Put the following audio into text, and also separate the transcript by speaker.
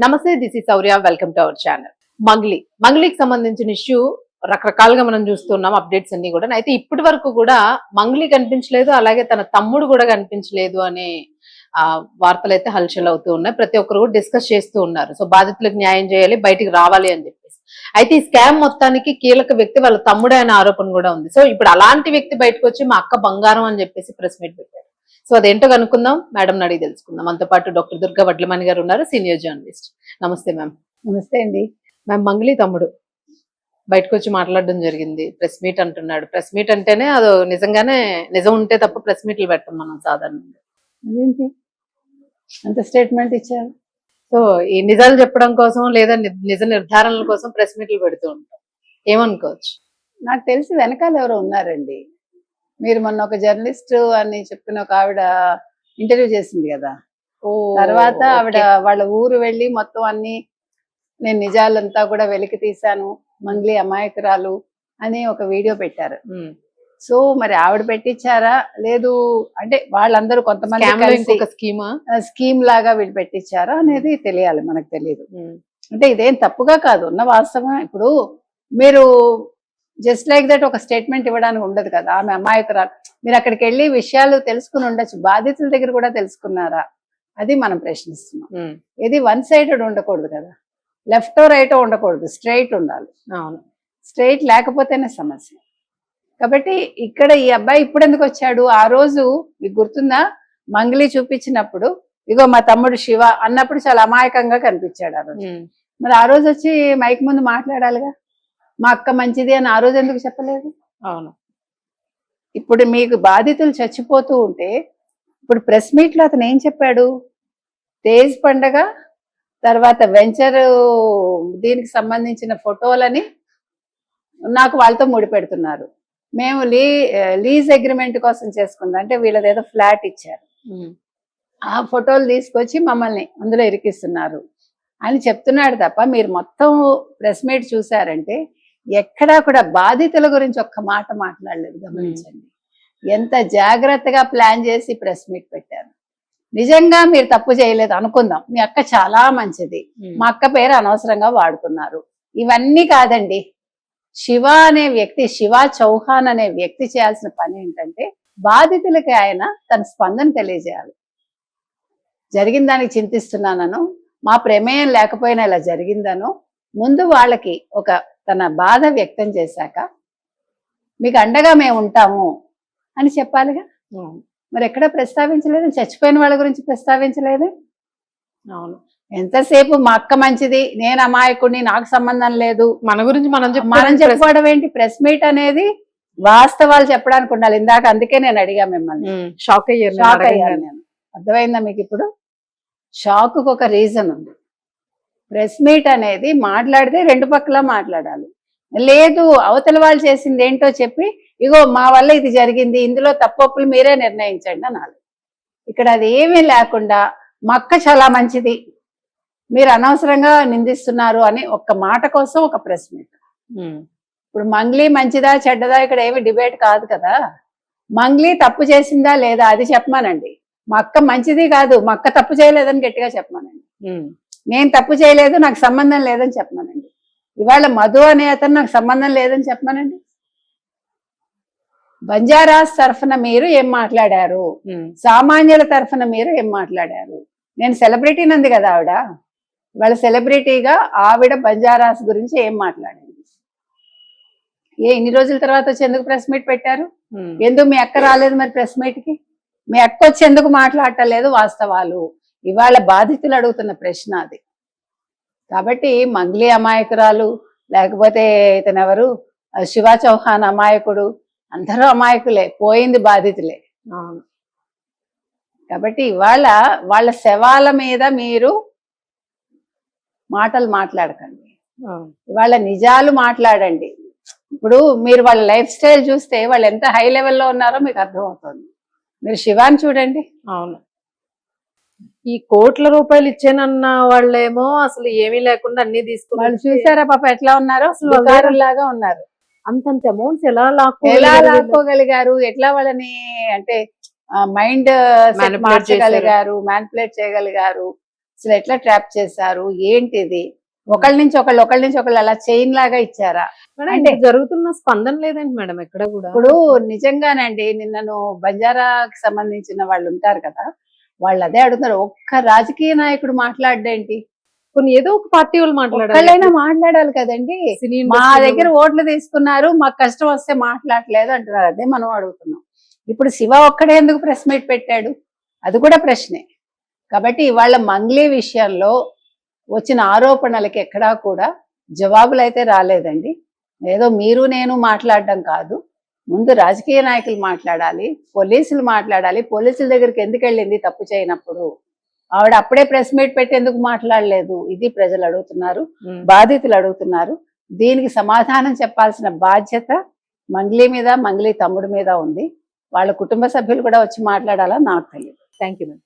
Speaker 1: నమస్తే, this is Sourya. Welcome to our channel. మంగ్లీకి సంబంధించిన ఇష్యూ రకరకాలుగా మనం చూస్తున్నాం, అప్డేట్స్ అన్ని కూడా. అయితే ఇప్పటి వరకు కూడా మంగ్లీ కనిపించలేదు, అలాగే తన తమ్ముడు కూడా కనిపించలేదు అనే వార్తలు అయితే హల్చల్ అవుతూ ఉన్నాయి. ప్రతి ఒక్కరు కూడా డిస్కస్ చేస్తూ ఉన్నారు. సో బాధితులకు న్యాయం చేయాలి, బయటికి రావాలి అని చెప్పేసి. అయితే ఈ స్కామ్ మొత్తానికి కీలక వ్యక్తి వాళ్ళ తమ్ముడే అనే ఆరోపణ కూడా ఉంది. సో ఇప్పుడు అలాంటి వ్యక్తి బయటకు వచ్చి మా అక్క బంగారం అని చెప్పేసి ప్రెస్ మీట్ పెట్టారు. సో అదేంటో కనుక్కుందాం, మేడం అడిగి తెలుసుకుందాం. మనతో పాటు డాక్టర్ దుర్గా వడ్లమణి గారు ఉన్నారు, సీనియర్ జర్నలిస్ట్. నమస్తే మ్యామ్.
Speaker 2: నమస్తే అండి.
Speaker 1: మ్యామ్, మంగ్లీ తమ్ముడు బయటకు వచ్చి మాట్లాడడం జరిగింది. ప్రెస్ మీట్ అంటున్నాడు. ప్రెస్ మీట్ అంటేనే అది నిజంగానే నిజం ఉంటే తప్ప ప్రెస్ మీట్లు పెట్టం మనం సాధారణంగా.
Speaker 2: అదేంటి అంత స్టేట్మెంట్ ఇచ్చారు?
Speaker 1: సో ఈ నిజాలు చెప్పడం కోసం లేదా నిజ నిర్ధారణల కోసం ప్రెస్ మీట్లు పెడుతూ ఉంటాం. ఏమనుకోవచ్చు?
Speaker 2: నాకు తెలిసి వెనకాల ఎవరో ఉన్నారండి. మీరు మొన్న ఒక జర్నలిస్ట్ అని చెప్పిన ఒక ఆవిడ ఇంటర్వ్యూ చేసింది కదా, తర్వాత ఆవిడ వాళ్ళ ఊరు వెళ్ళి మొత్తం అన్ని నేను నిజాలంతా కూడా వెలికి తీశాను, మంగ్లీ అమాయకురాలు అని ఒక వీడియో పెట్టారు. సో మరి ఆవిడ పెట్టించారా లేదు అంటే వాళ్ళందరూ కొంతమంది స్కీమ్ లాగా వీళ్ళు పెట్టించారా అనేది తెలియాలి, మనకు తెలియదు. అంటే ఇదేం తప్పుగా కాదు, ఉన్న వాస్తవం. ఇప్పుడు మీరు జస్ట్ లైక్ దట్ ఒక స్టేట్మెంట్ ఇవ్వడానికి ఉండదు కదా. ఆమె అమాయకురాలు, మీరు అక్కడికి వెళ్ళి విషయాలు తెలుసుకుని ఉండొచ్చు, బాధితుల దగ్గర కూడా తెలుసుకున్నారా, అది మనం ప్రశ్నిస్తున్నాం. ఇది వన్ సైడెడ్ ఉండకూడదు కదా, లెఫ్ట్ రైట్ ఉండకూడదు, స్ట్రైట్ ఉండాలి.
Speaker 1: అవును,
Speaker 2: స్ట్రైట్ లేకపోతేనే సమస్య. కాబట్టి ఇక్కడ ఈ అబ్బాయి ఇప్పుడు ఎందుకు వచ్చాడు? ఆ రోజు మీకు గుర్తుందా, మంగ్లీ చూపించినప్పుడు ఇగో మా తమ్ముడు శివ అన్నప్పుడు చాలా అమాయకంగా కనిపించాడు ఆ రోజు. మరి ఆ రోజు వచ్చి మైక్ ముందు మాట్లాడాలిగా, మా అక్క మంచిది అని ఆ రోజు ఎందుకు చెప్పలేదు?
Speaker 1: అవును.
Speaker 2: ఇప్పుడు మీకు బాధితులు చచ్చిపోతూ ఉంటే ఇప్పుడు ప్రెస్ మీట్ లో అతను ఏం చెప్పాడు? తేజ్ పండగ తర్వాత వెంచర్ దీనికి సంబంధించిన ఫోటోలని నాకు వాళ్ళతో ముడిపెడుతున్నారు, మేము లీజ్ అగ్రిమెంట్ కోసం చేసుకుందాం అంటే వీళ్ళదేదో ఫ్లాట్ ఇచ్చారు, ఆ ఫోటోలు తీసుకొచ్చి మమ్మల్ని అందులో ఇరికిస్తున్నారు అని చెప్తున్నాడు తప్ప మీరు మొత్తం ప్రెస్ మీట్ చూసారంటే ఎక్కడా కూడా బాధితుల గురించి ఒక్క మాట మాట్లాడలేదు. గమనించండి, ఎంత జాగ్రత్తగా ప్లాన్ చేసి ప్రెస్ మీట్ పెట్టారు. నిజంగా మీరు తప్పు చేయలేదు అనుకుందాం, మీ అక్క చాలా మంచిది, మా అక్క పేరు అనవసరంగా వాడుతున్నారు, ఇవన్నీ కాదండి. శివ అనే వ్యక్తి, శివ చౌహాన్ అనే వ్యక్తి చేయాల్సిన పని ఏంటంటే బాధితులకి ఆయన తన స్పందన తెలియజేయాలి. జరిగిన దానికి చింతిస్తున్నానను, మా ప్రమేయం లేకపోయినా ఇలా జరిగిందను ముందు వాళ్ళకి ఒక తన బాధ వ్యక్తం చేశాక మీకు అండగా మేము ఉంటాము అని చెప్పాలిగా. మరి ఎక్కడ ప్రస్తావించలేదు, చచ్చిపోయిన వాళ్ళ గురించి ప్రస్తావించలేదు.
Speaker 1: అవును,
Speaker 2: ఎంతసేపు మా అక్క మంచిది, నేను అమాయకుడిని, నాకు సంబంధం లేదు,
Speaker 1: మన గురించి మనం
Speaker 2: చెప్పుకోవడం ఏంటి? ప్రెస్ మీట్ అనేది వాస్తవాలు చెప్పడానికి ఉండాలి. ఇందాక అందుకే నేను అడిగా మిమ్మల్ని,
Speaker 1: షాక్ అయ్యాను
Speaker 2: నేను. అర్థమైందా మీకు? ఇప్పుడు షాక్ ఒక రీజన్ ఉంది. ప్రెస్ మీట్ అనేది మాట్లాడితే రెండు పక్కలా మాట్లాడాలి. లేదు అవతల వాళ్ళు చేసింది ఏంటో చెప్పి ఇగో మా వల్ల ఇది జరిగింది, ఇందులో తప్పొప్పులు మీరే నిర్ణయించండి అనాలి. ఇక్కడ అది ఏమీ లేకుండా మా అక్క చాలా మంచిది, మీరు అనవసరంగా నిందిస్తున్నారు అని ఒక్క మాట కోసం ఒక ప్రెస్ మీట్. ఇప్పుడు మంగ్లీ మంచిదా చెడ్డదా ఇక్కడ ఏమి డిబేట్ కాదు కదా. మంగ్లీ తప్పు చేసిందా లేదా అది చెప్పమానండి. మా అక్క మంచిది కాదు, మా అక్క తప్పు చేయలేదని గట్టిగా చెప్పమానండి. నేను తప్పు చేయలేదు, నాకు సంబంధం లేదని చెప్పమానండి. ఇవాళ మధు అనే అతను నాకు సంబంధం లేదని చెప్పమానండి. బంజారాస్ తరఫున మీరు ఏం మాట్లాడారు, సామాన్యుల తరఫున మీరు ఏం మాట్లాడారు? నేను సెలబ్రిటీ నంది కదా ఆవిడ, వాళ్ళ సెలబ్రిటీగా ఆవిడ బంజారాస్ గురించి ఏం మాట్లాడింది? ఇన్ని రోజుల తర్వాత వచ్చి ఎందుకు ప్రెస్ మీట్ పెట్టారు? ఎందుకు మీ అక్క రాలేదు మరి ప్రెస్ మీట్ కి? మీ అక్క వచ్చి ఎందుకు మాట్లాడటలేదు? వాస్తవాలు ఇవాళ బాధితులు అడుగుతున్న ప్రశ్న అది. కాబట్టి మంగ్లీ అమాయకురాలు, లేకపోతే ఇతను ఎవరు శివ చౌహాన్ అమాయకుడు, అందరూ అమాయకులే, పోయింది బాధితులే. కాబట్టి ఇవాళ వాళ్ళ శవాల మీద మీరు మాటలు మాట్లాడకండి, వాళ్ళ నిజాలు మాట్లాడండి. ఇప్పుడు మీరు వాళ్ళ లైఫ్ స్టైల్ చూస్తే వాళ్ళు ఎంత హై లెవెల్లో ఉన్నారో మీకు అర్థమవుతుంది. మీరు శివాని చూడండి.
Speaker 1: అవును, ఈ కోట్ల రూపాయలు ఇచ్చానన్న వాళ్ళేమో అసలు ఏమీ లేకుండా అన్ని తీసుకుని
Speaker 2: వాళ్ళు చూసారా పాప ఎట్లా ఉన్నారో, అసలు లాగా ఉన్నారు.
Speaker 1: అంతంత అమౌంట్స్ ఎలా
Speaker 2: లాక్కోగలిగారు, ఎట్లా వాళ్ళని అంటే మైండ్ మార్చగలిగారు, మ్యానిపులేట్ చేయగలిగారు. అసలు ఎట్లా ట్రాప్ చేశారు, ఏంటిది, ఒకళ్ళ నుంచి ఒకళ్ళు అలా చైన్ లాగా ఇచ్చారా?
Speaker 1: మేడం,
Speaker 2: అంటే-
Speaker 1: ఇంత జరుగుతున్న స్పందన లేదండి మేడం ఎక్కడ కూడా.
Speaker 2: ఇప్పుడు నిజంగానండి నిన్నను బంజారాకి సంబంధించిన వాళ్ళు ఉంటారు కదా, వాళ్ళు అదే అడుగుతున్నారు, ఒక్క రాజకీయ నాయకుడు మాట్లాడేంటి?
Speaker 1: కొన్ని ఏదో ఒక పార్టీ వాళ్ళు మాట్లాడాలి.
Speaker 2: ఒక్కళ్ళైనా మాట్లాడాలి కదండి.
Speaker 1: సినీ
Speaker 2: మా
Speaker 1: ఇండస్ట్రీలో
Speaker 2: దగ్గర ఓట్లు తీసుకున్నారు, మాకు కష్టం వస్తే మాట్లాడలేదు అంటున్నారు. అదే మనం అడుగుతున్నాం. ఇప్పుడు శివ ఒక్కడే ఎందుకు ప్రెస్ మీట్ పెట్టాడు? అది కూడా ప్రశ్నే. కాబట్టి ఇవాళ మంగ్లీ విషయంలో వచ్చిన ఆరోపణలకి ఎక్కడా కూడా జవాబులు అయితే రాలేదండి. ఏదో మీరు నేను మాట్లాడడం కాదు, ముందు రాజకీయ నాయకులు మాట్లాడాలి, పోలీసులు మాట్లాడాలి. పోలీసుల దగ్గరికి ఎందుకు వెళ్ళింది తప్పు చేయనప్పుడు? ఆవిడ అప్పుడే ప్రెస్ మీట్ పెట్టి ఎందుకు మాట్లాడలేదు? ఇది ప్రజలు అడుగుతున్నారు,
Speaker 1: ఉమ్.
Speaker 2: బాధితులు అడుగుతున్నారు. దీనికి సమాధానం చెప్పాల్సిన బాధ్యత మంగ్లీ మీద, మంగ్లీ తమ్ముడి మీద ఉంది. వాళ్ళ కుటుంబ సభ్యులు కూడా వచ్చి మాట్లాడాలా నాకు తెలియదు.
Speaker 1: Thank you madam.